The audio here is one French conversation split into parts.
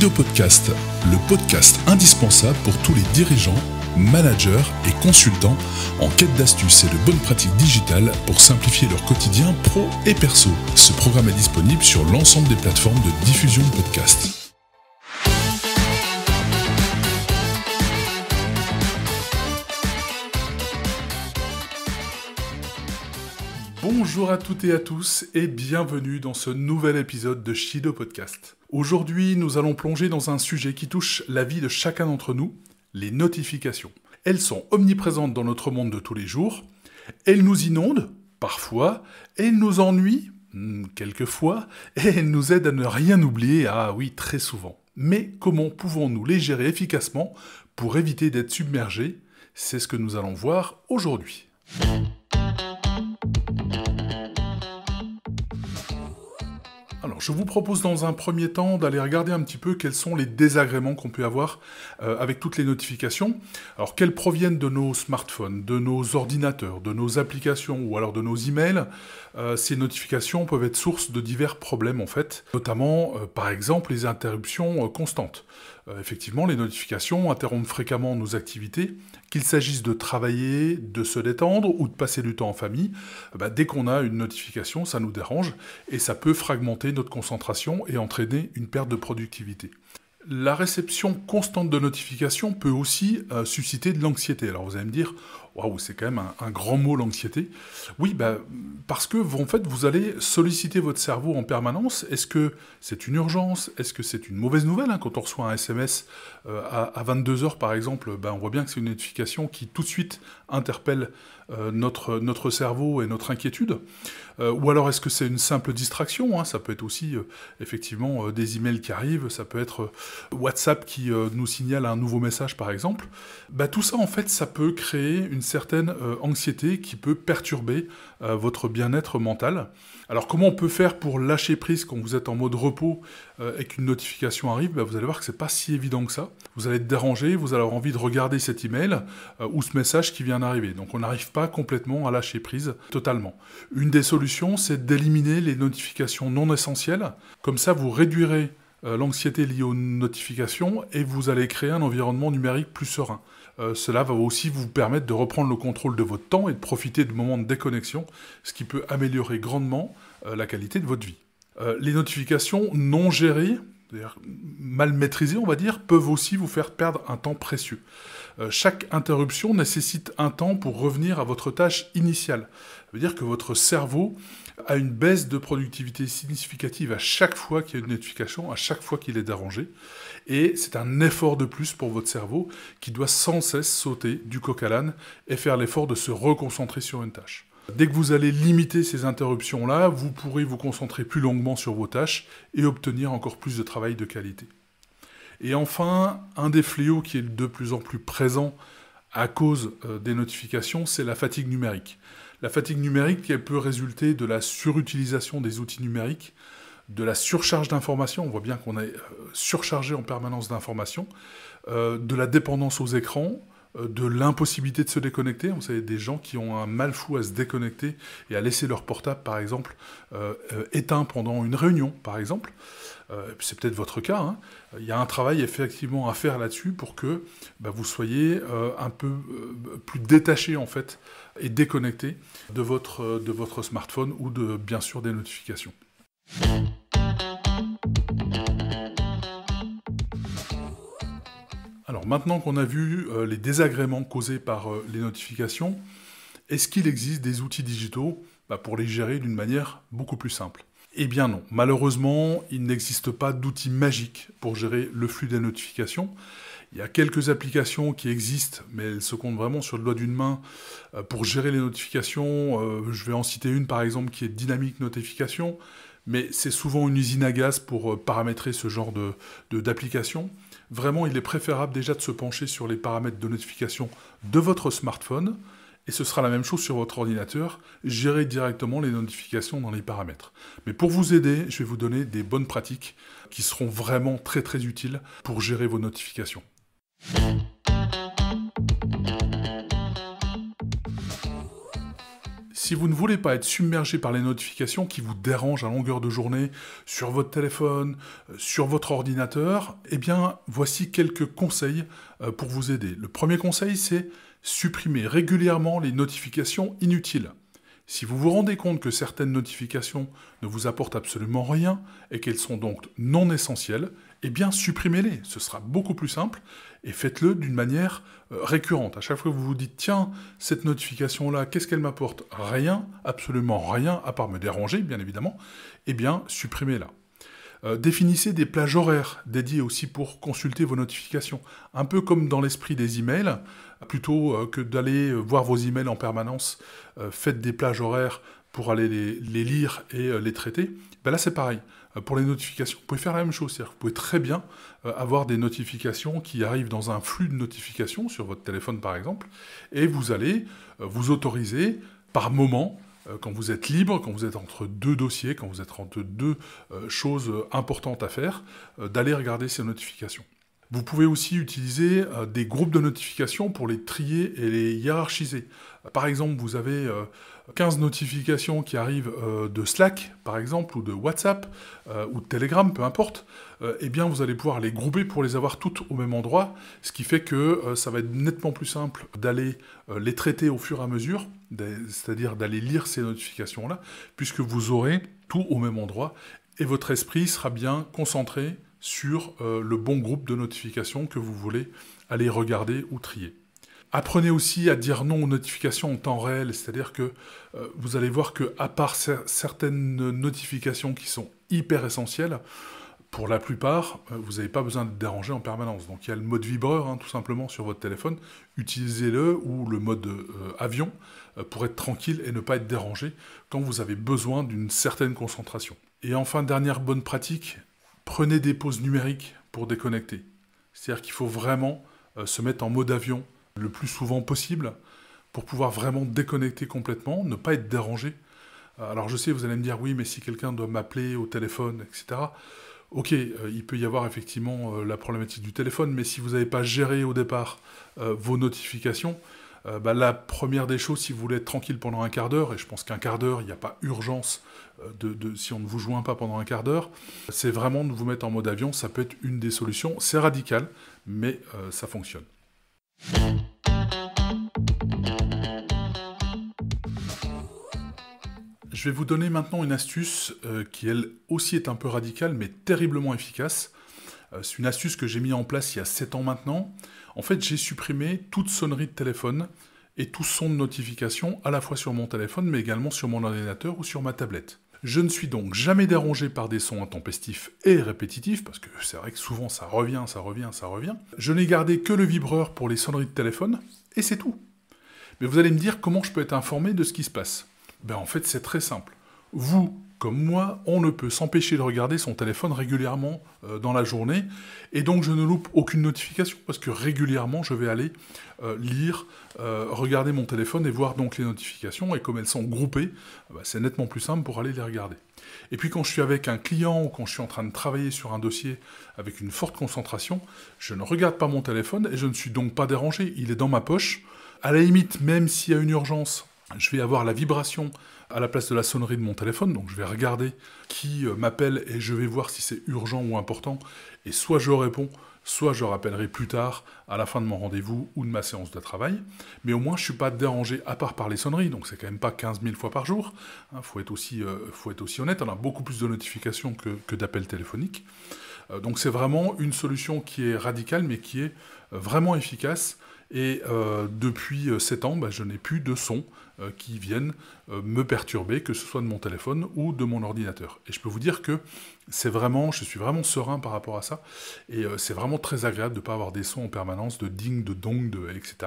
Shido Podcast, le podcast indispensable pour tous les dirigeants, managers et consultants en quête d'astuces et de bonnes pratiques digitales pour simplifier leur quotidien pro et perso. Ce programme est disponible sur l'ensemble des plateformes de diffusion de podcasts. Bonjour à toutes et à tous et bienvenue dans ce nouvel épisode de Shido Podcast. Aujourd'hui, nous allons plonger dans un sujet qui touche la vie de chacun d'entre nous, les notifications. Elles sont omniprésentes dans notre monde de tous les jours, elles nous inondent, parfois, elles nous ennuient, quelquefois, et elles nous aident à ne rien oublier, très souvent. Mais comment pouvons-nous les gérer efficacement pour éviter d'être submergés? C'est ce que nous allons voir aujourd'hui. Alors, je vous propose dans un premier temps d'aller regarder un petit peu quels sont les désagréments qu'on peut avoir avec toutes les notifications. Alors, qu'elles proviennent de nos smartphones, de nos ordinateurs, de nos applications ou alors de nos emails. Ces notifications peuvent être source de divers problèmes en fait, notamment par exemple les interruptions constantes. Effectivement, les notifications interrompent fréquemment nos activités, qu'il s'agisse de travailler, de se détendre ou de passer du temps en famille. Dès qu'on a une notification, ça nous dérange et ça peut fragmenter notre concentration et entraîner une perte de productivité. La réception constante de notifications peut aussi susciter de l'anxiété. Alors vous allez me dire, waouh, c'est quand même un grand mot l'anxiété. Oui, parce que en fait, vous allez solliciter votre cerveau en permanence. Est-ce que c'est une urgence? Est-ce que c'est une mauvaise nouvelle quand on reçoit un SMS à 22h par exemple, on voit bien que c'est une notification qui tout de suite interpelle notre cerveau et notre inquiétude. Ou alors est-ce que c'est une simple distraction? Ça peut être aussi effectivement des emails qui arrivent, ça peut être WhatsApp qui nous signale un nouveau message par exemple. Tout ça en fait ça peut créer une certaine anxiété qui peut perturber votre bien-être mental. Alors comment on peut faire pour lâcher prise quand vous êtes en mode repos et qu'une notification arrive? Vous allez voir que c'est pas si évident que ça. Vous allez être dérangé, vous allez avoir envie de regarder cet email ou ce message qui vient d'arriver. Donc on n'arrive pas complètement à lâcher prise totalement. Une des solutions, c'est d'éliminer les notifications non essentielles. Comme ça, vous réduirez l'anxiété liée aux notifications et vous allez créer un environnement numérique plus serein. Cela va aussi vous permettre de reprendre le contrôle de votre temps et de profiter de moments de déconnexion, ce qui peut améliorer grandement la qualité de votre vie. Les notifications non gérées, c'est-à-dire mal maîtrisées, on va dire, peuvent aussi vous faire perdre un temps précieux. Chaque interruption nécessite un temps pour revenir à votre tâche initiale. Ça veut dire que votre cerveau a une baisse de productivité significative à chaque fois qu'il y a une notification, à chaque fois qu'il est dérangé. Et c'est un effort de plus pour votre cerveau qui doit sans cesse sauter du coq à l'âne et faire l'effort de se reconcentrer sur une tâche. Dès que vous allez limiter ces interruptions-là, vous pourrez vous concentrer plus longuement sur vos tâches et obtenir encore plus de travail de qualité. Et enfin, un des fléaux qui est de plus en plus présent à cause des notifications, c'est la fatigue numérique. La fatigue numérique, elle peut résulter de la surutilisation des outils numériques, de la surcharge d'informations, on voit bien qu'on est surchargé en permanence d'informations, de la dépendance aux écrans, de l'impossibilité de se déconnecter. Vous savez, des gens qui ont un mal fou à se déconnecter et à laisser leur portable, par exemple, éteint pendant une réunion, par exemple. C'est peut-être votre cas. Il y a un travail effectivement à faire là-dessus pour que vous soyez un peu plus détaché en fait et déconnecté de votre smartphone ou bien sûr des notifications. Alors maintenant qu'on a vu les désagréments causés par les notifications, est-ce qu'il existe des outils digitaux pour les gérer d'une manière beaucoup plus simple? Eh bien non, malheureusement, il n'existe pas d'outils magiques pour gérer le flux des notifications. Il y a quelques applications qui existent, mais elles se comptent vraiment sur le doigt d'une main pour gérer les notifications. Je vais en citer une par exemple qui est Dynamic Notification, mais c'est souvent une usine à gaz pour paramétrer ce genre d'application. Vraiment, il est préférable déjà de se pencher sur les paramètres de notification de votre smartphone, et ce sera la même chose sur votre ordinateur, gérer directement les notifications dans les paramètres. Mais pour vous aider, je vais vous donner des bonnes pratiques qui seront vraiment très très utiles pour gérer vos notifications. Si vous ne voulez pas être submergé par les notifications qui vous dérangent à longueur de journée sur votre téléphone, sur votre ordinateur, eh bien, voici quelques conseils pour vous aider. Le premier conseil, c'est supprimer régulièrement les notifications inutiles. Si vous vous rendez compte que certaines notifications ne vous apportent absolument rien et qu'elles sont donc non essentielles, eh bien supprimez-les. Ce sera beaucoup plus simple et faites-le d'une manière récurrente. À chaque fois que vous vous dites « Tiens, cette notification-là, qu'est-ce qu'elle m'apporte ?» Rien, absolument rien, à part me déranger, bien évidemment. Eh bien, supprimez-la. Définissez des plages horaires dédiées aussi pour consulter vos notifications. Un peu comme dans l'esprit des emails, plutôt que d'aller voir vos emails en permanence, faites des plages horaires pour aller les lire et les traiter. Ben là, c'est pareil. Pour les notifications, vous pouvez faire la même chose. C'est-à-dire que vous pouvez très bien avoir des notifications qui arrivent dans un flux de notifications sur votre téléphone, par exemple, et vous allez vous autoriser par moment, quand vous êtes libre, quand vous êtes entre deux dossiers, quand vous êtes entre deux choses importantes à faire, d'aller regarder ces notifications. Vous pouvez aussi utiliser des groupes de notifications pour les trier et les hiérarchiser. Par exemple, vous avez 15 notifications qui arrivent de Slack, par exemple, ou de WhatsApp, ou de Telegram, peu importe. Eh bien, vous allez pouvoir les grouper pour les avoir toutes au même endroit, ce qui fait que ça va être nettement plus simple d'aller les traiter au fur et à mesure, c'est-à-dire d'aller lire ces notifications-là, puisque vous aurez tout au même endroit, et votre esprit sera bien concentré sur le bon groupe de notifications que vous voulez aller regarder ou trier. Apprenez aussi à dire non aux notifications en temps réel, c'est-à-dire que vous allez voir que à part certaines notifications qui sont hyper essentielles, pour la plupart, vous n'avez pas besoin de déranger en permanence. Donc il y a le mode vibreur, tout simplement, sur votre téléphone. Utilisez-le, ou le mode avion, pour être tranquille et ne pas être dérangé quand vous avez besoin d'une certaine concentration. Et enfin, dernière bonne pratique, prenez des pauses numériques pour déconnecter. C'est-à-dire qu'il faut vraiment se mettre en mode avion le plus souvent possible pour pouvoir vraiment déconnecter complètement, ne pas être dérangé. Alors je sais, vous allez me dire, oui, mais si quelqu'un doit m'appeler au téléphone, etc., ok, il peut y avoir effectivement la problématique du téléphone, mais si vous n'avez pas géré au départ vos notifications, la première des choses, si vous voulez être tranquille pendant un quart d'heure, et je pense qu'un quart d'heure, il n'y a pas urgence si on ne vous joint pas pendant un quart d'heure, c'est vraiment de vous mettre en mode avion. Ça peut être une des solutions. C'est radical, mais ça fonctionne. Je vais vous donner maintenant une astuce qui, elle aussi, est un peu radicale, mais terriblement efficace. C'est une astuce que j'ai mis en place il y a 7 ans maintenant. En fait, j'ai supprimé toute sonnerie de téléphone et tout son de notification, à la fois sur mon téléphone, mais également sur mon ordinateur ou sur ma tablette. Je ne suis donc jamais dérangé par des sons intempestifs et répétitifs, parce que c'est vrai que souvent ça revient, ça revient, ça revient. Je n'ai gardé que le vibreur pour les sonneries de téléphone, et c'est tout. Mais vous allez me dire comment je peux être informé de ce qui se passe. Ben en fait, c'est très simple. Vous, comme moi, on ne peut s'empêcher de regarder son téléphone régulièrement dans la journée, et donc je ne loupe aucune notification, parce que régulièrement, je vais aller lire, regarder mon téléphone et voir donc les notifications, et comme elles sont groupées, c'est nettement plus simple pour aller les regarder. Et puis quand je suis avec un client, ou quand je suis en train de travailler sur un dossier avec une forte concentration, je ne regarde pas mon téléphone, et je ne suis donc pas dérangé, il est dans ma poche. À la limite, même s'il y a une urgence, je vais avoir la vibration à la place de la sonnerie de mon téléphone, donc je vais regarder qui m'appelle et je vais voir si c'est urgent ou important, et soit je réponds, soit je rappellerai plus tard, à la fin de mon rendez-vous ou de ma séance de travail, mais au moins je ne suis pas dérangé, à part par les sonneries, donc c'est quand même pas 15 000 fois par jour, faut être aussi honnête, on a beaucoup plus de notifications que d'appels téléphoniques, donc c'est vraiment une solution qui est radicale, mais qui est vraiment efficace. Et depuis 7 ans, je n'ai plus de sons qui viennent me perturber, que ce soit de mon téléphone ou de mon ordinateur. Et je peux vous dire que je suis vraiment serein par rapport à ça, et c'est vraiment très agréable de ne pas avoir des sons en permanence, de ding, de dong, etc.,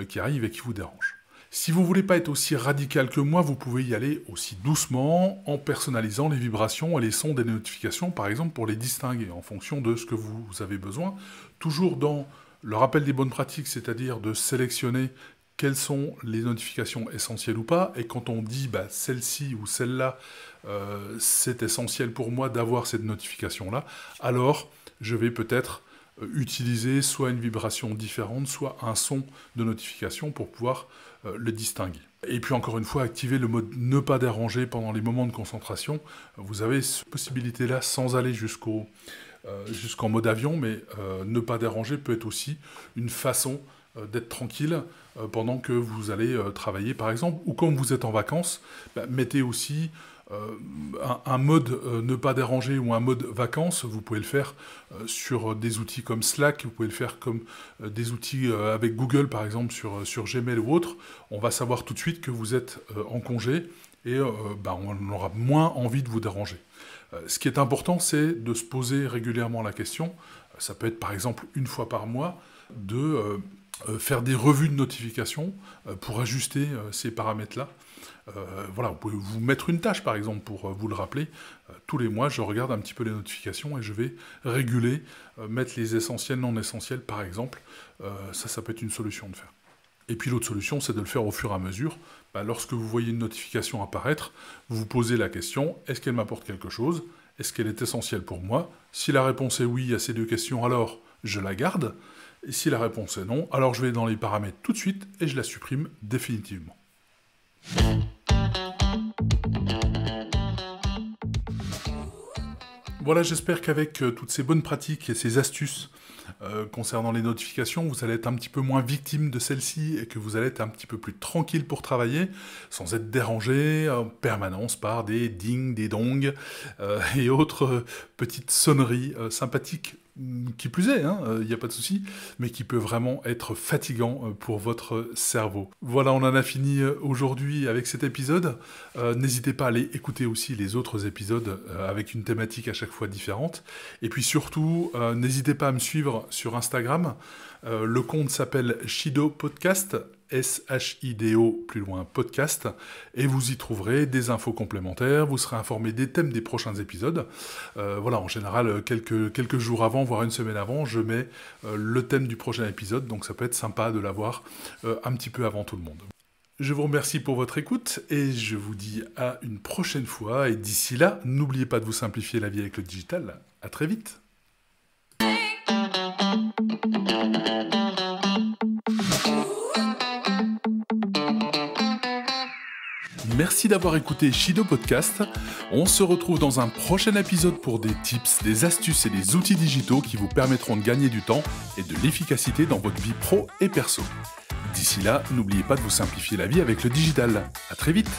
qui arrivent et qui vous dérangent. Si vous ne voulez pas être aussi radical que moi, vous pouvez y aller aussi doucement, en personnalisant les vibrations et les sons des notifications, par exemple pour les distinguer en fonction de ce que vous avez besoin, toujours dans le rappel des bonnes pratiques, c'est-à-dire de sélectionner quelles sont les notifications essentielles ou pas, et quand on dit celle-ci ou celle-là, c'est essentiel pour moi d'avoir cette notification-là, alors je vais peut-être utiliser soit une vibration différente, soit un son de notification pour pouvoir le distinguer. Et puis encore une fois, activez le mode ne pas déranger pendant les moments de concentration. Vous avez cette possibilité-là sans aller jusqu'en mode avion, mais ne pas déranger peut être aussi une façon d'être tranquille pendant que vous allez travailler par exemple, ou quand vous êtes en vacances, mettez aussi un mode ne pas déranger ou un mode vacances. Vous pouvez le faire sur des outils comme Slack, vous pouvez le faire comme des outils avec Google par exemple sur Gmail ou autre. On va savoir tout de suite que vous êtes en congé et on aura moins envie de vous déranger. Ce qui est important, c'est de se poser régulièrement la question, ça peut être par exemple une fois par mois, de faire des revues de notifications pour ajuster ces paramètres-là. Voilà, vous pouvez vous mettre une tâche par exemple pour vous le rappeler. Tous les mois, je regarde un petit peu les notifications et je vais réguler, mettre les essentiels, non essentiels par exemple. Ça peut être une solution de faire. Et puis l'autre solution, c'est de le faire au fur et à mesure. Lorsque vous voyez une notification apparaître, vous vous posez la question, est-ce qu'elle m'apporte quelque chose? Est-ce qu'elle est essentielle pour moi? Si la réponse est oui à ces deux questions, alors je la garde. Et si la réponse est non, alors je vais dans les paramètres tout de suite et je la supprime définitivement. Voilà, j'espère qu'avec toutes ces bonnes pratiques et ces astuces concernant les notifications, vous allez être un petit peu moins victime de celles-ci et que vous allez être un petit peu plus tranquille pour travailler, sans être dérangé en permanence par des dings, des dongs et autres petites sonneries sympathiques. Qui plus est, il n'y a pas de souci, mais qui peut vraiment être fatigant pour votre cerveau. Voilà, on en a fini aujourd'hui avec cet épisode. N'hésitez pas à aller écouter aussi les autres épisodes avec une thématique à chaque fois différente. Et puis surtout, n'hésitez pas à me suivre sur Instagram. Le compte s'appelle Shido Podcast, S-H-I-D-O, plus loin, podcast, et vous y trouverez des infos complémentaires, vous serez informé des thèmes des prochains épisodes. Voilà, en général, quelques jours avant, voire une semaine avant, je mets le thème du prochain épisode, donc ça peut être sympa de l'avoir un petit peu avant tout le monde. Je vous remercie pour votre écoute, et je vous dis à une prochaine fois, et d'ici là, n'oubliez pas de vous simplifier la vie avec le digital. À très vite. Merci d'avoir écouté Shido Podcast. On se retrouve dans un prochain épisode pour des tips, des astuces et des outils digitaux qui vous permettront de gagner du temps et de l'efficacité dans votre vie pro et perso. D'ici là, n'oubliez pas de vous simplifier la vie avec le digital. À très vite.